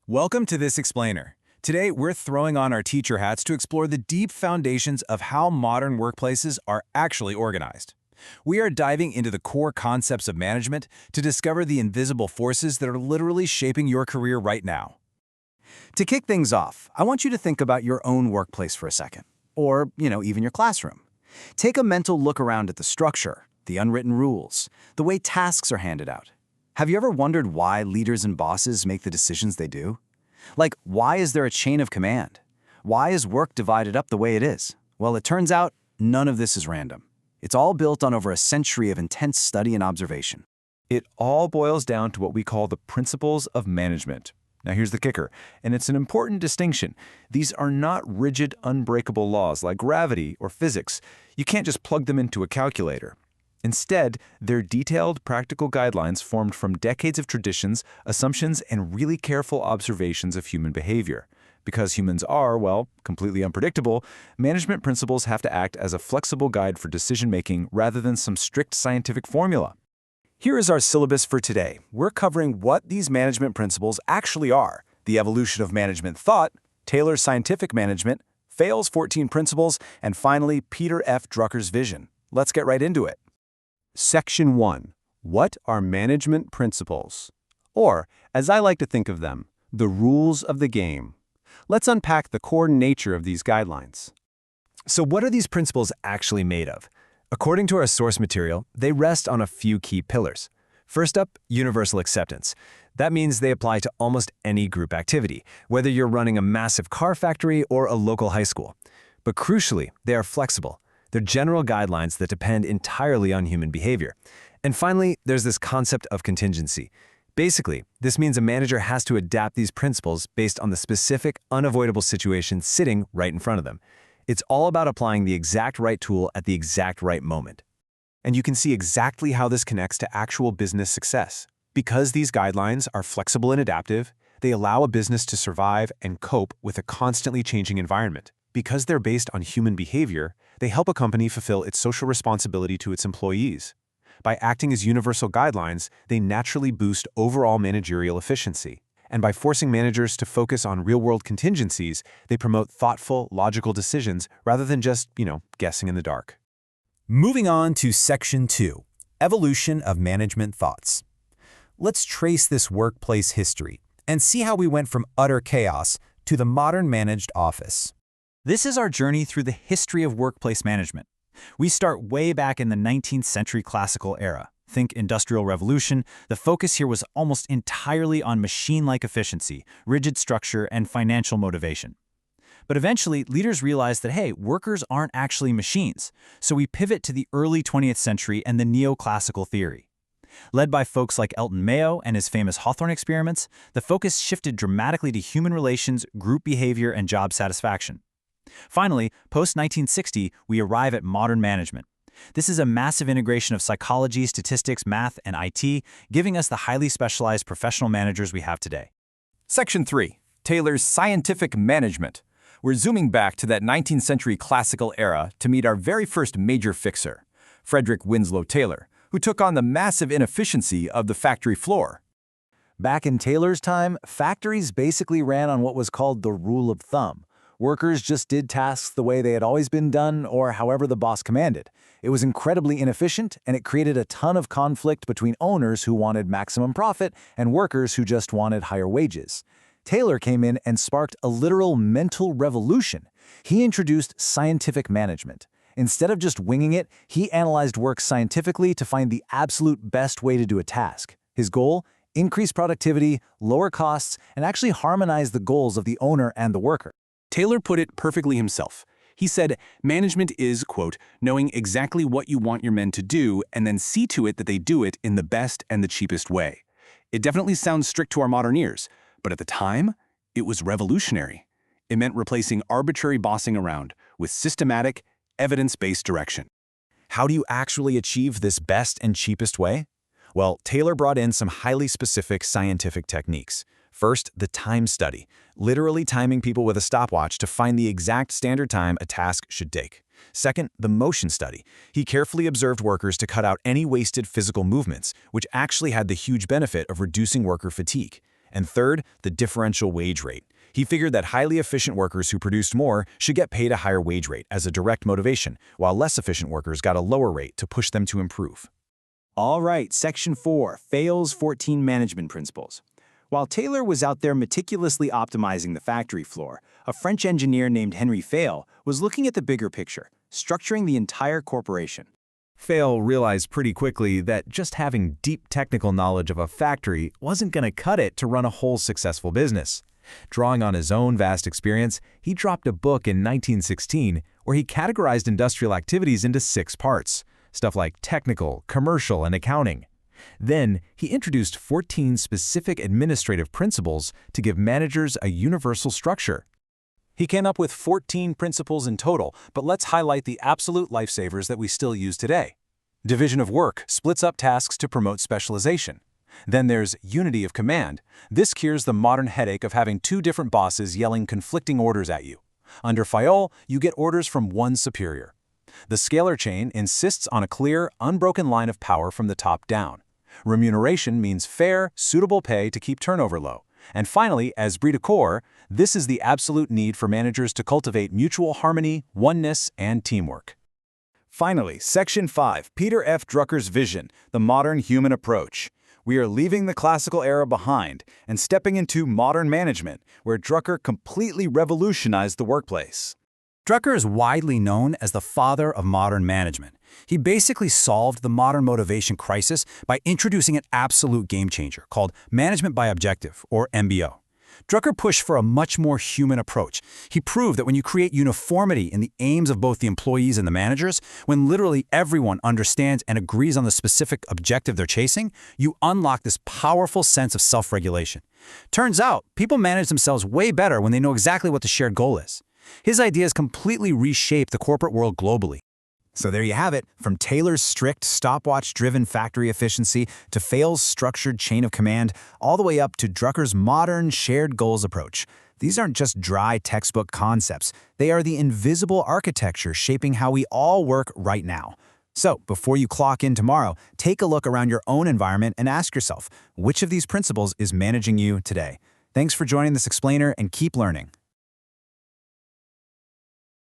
Welcome to this explainer. Today, we're throwing on our teacher hats to explore the deep foundations of how modern workplaces are actually organized. We are diving into the core concepts of management to discover the invisible forces that are literally shaping your career right now. To kick things off, I want you to think about your own workplace for a second, or, even your classroom. Take a mental look around at the structure, the unwritten rules, the way tasks are handed out. Have you ever wondered why leaders and bosses make the decisions they do? Like, why is there a chain of command? Why is work divided up the way it is? Well, it turns out none of this is random. It's all built on over a century of intense study and observation. It all boils down to what we call the principles of management. Now here's the kicker, and it's an important distinction. These are not rigid, unbreakable laws like gravity or physics. You can't just plug them into a calculator. Instead, they're detailed, practical guidelines formed from decades of traditions, assumptions, and really careful observations of human behavior. Because humans are, well, completely unpredictable, management principles have to act as a flexible guide for decision-making rather than some strict scientific formula. Here is our syllabus for today. We're covering what these management principles actually are, the evolution of management thought, Taylor's scientific management, Fayol's 14 principles, and finally, Peter F. Drucker's vision. Let's get right into it. Section 1. What are management principles? Or, as I like to think of them, the rules of the game. Let's unpack the core nature of these guidelines. So what are these principles actually made of? According to our source material, they rest on a few key pillars. First up, universal acceptance. That means they apply to almost any group activity, whether you're running a massive car factory or a local high school. But crucially, they are flexible. They're general guidelines that depend entirely on human behavior. And finally, there's this concept of contingency. Basically, this means a manager has to adapt these principles based on the specific, unavoidable situation sitting right in front of them. It's all about applying the exact right tool at the exact right moment. And you can see exactly how this connects to actual business success. Because these guidelines are flexible and adaptive, they allow a business to survive and cope with a constantly changing environment. Because they're based on human behavior, they help a company fulfill its social responsibility to its employees. By acting as universal guidelines, they naturally boost overall managerial efficiency. And by forcing managers to focus on real-world contingencies, they promote thoughtful, logical decisions rather than just, guessing in the dark. Moving on to Section 2, Evolution of Management Thoughts. Let's trace this workplace history and see how we went from utter chaos to the modern managed office. This is our journey through the history of workplace management. We start way back in the 19th century classical era. Think Industrial Revolution. The focus here was almost entirely on machine-like efficiency, rigid structure, and financial motivation. But eventually, leaders realized that, hey, workers aren't actually machines. So we pivot to the early 20th century and the neoclassical theory. Led by folks like Elton Mayo and his famous Hawthorne experiments, the focus shifted dramatically to human relations, group behavior, and job satisfaction. Finally, post-1960, we arrive at modern management. This is a massive integration of psychology, statistics, math, and IT, giving us the highly specialized professional managers we have today. Section 3. Taylor's scientific management. We're zooming back to that 19th century classical era to meet our very first major fixer, Frederick Winslow Taylor, who took on the massive inefficiency of the factory floor. Back in Taylor's time, factories basically ran on what was called the rule of thumb. Workers just did tasks the way they had always been done or however the boss commanded. It was incredibly inefficient, and it created a ton of conflict between owners who wanted maximum profit and workers who just wanted higher wages. Taylor came in and sparked a literal mental revolution. He introduced scientific management. Instead of just winging it, he analyzed work scientifically to find the absolute best way to do a task. His goal? Increase productivity, lower costs, and actually harmonize the goals of the owner and the worker. Taylor put it perfectly himself. He said, management is, quote, knowing exactly what you want your men to do and then see to it that they do it in the best and the cheapest way. It definitely sounds strict to our modern ears, but at the time, it was revolutionary. It meant replacing arbitrary bossing around with systematic, evidence-based direction. How do you actually achieve this best and cheapest way? Well, Taylor brought in some highly specific scientific techniques. First, the time study, literally timing people with a stopwatch to find the exact standard time a task should take. Second, the motion study. He carefully observed workers to cut out any wasted physical movements, which actually had the huge benefit of reducing worker fatigue. And third, the differential wage rate. He figured that highly efficient workers who produced more should get paid a higher wage rate as a direct motivation, while less efficient workers got a lower rate to push them to improve. All right, Section 4, Fayol's 14 Management Principles. While Taylor was out there meticulously optimizing the factory floor, a French engineer named Henry Fayol was looking at the bigger picture, structuring the entire corporation. Fayol realized pretty quickly that just having deep technical knowledge of a factory wasn't going to cut it to run a whole successful business. Drawing on his own vast experience, he dropped a book in 1916 where he categorized industrial activities into 6 parts, stuff like technical, commercial, and accounting. Then, he introduced 14 specific administrative principles to give managers a universal structure. He came up with 14 principles in total, but let's highlight the absolute lifesavers that we still use today. Division of work splits up tasks to promote specialization. Then there's unity of command. This cures the modern headache of having 2 different bosses yelling conflicting orders at you. Under Fayol, you get orders from one superior. The scalar chain insists on a clear, unbroken line of power from the top down. Remuneration means fair, suitable pay to keep turnover low. And finally, as bris de corps, this is the absolute need for managers to cultivate mutual harmony, oneness, and teamwork. Finally, Section 5, Peter F. Drucker's vision, the modern human approach. We are leaving the classical era behind and stepping into modern management, where Drucker completely revolutionized the workplace. Drucker is widely known as the father of modern management. He basically solved the modern motivation crisis by introducing an absolute game changer called Management by Objective, or MBO. Drucker pushed for a much more human approach. He proved that when you create uniformity in the aims of both the employees and the managers, when literally everyone understands and agrees on the specific objective they're chasing, you unlock this powerful sense of self-regulation. Turns out, people manage themselves way better when they know exactly what the shared goal is. His ideas completely reshaped the corporate world globally. So there you have it, from Taylor's strict, stopwatch-driven factory efficiency to Fayol's structured chain of command, all the way up to Drucker's modern shared goals approach. These aren't just dry textbook concepts. They are the invisible architecture shaping how we all work right now. So, before you clock in tomorrow, take a look around your own environment and ask yourself, which of these principles is managing you today? Thanks for joining this explainer and keep learning.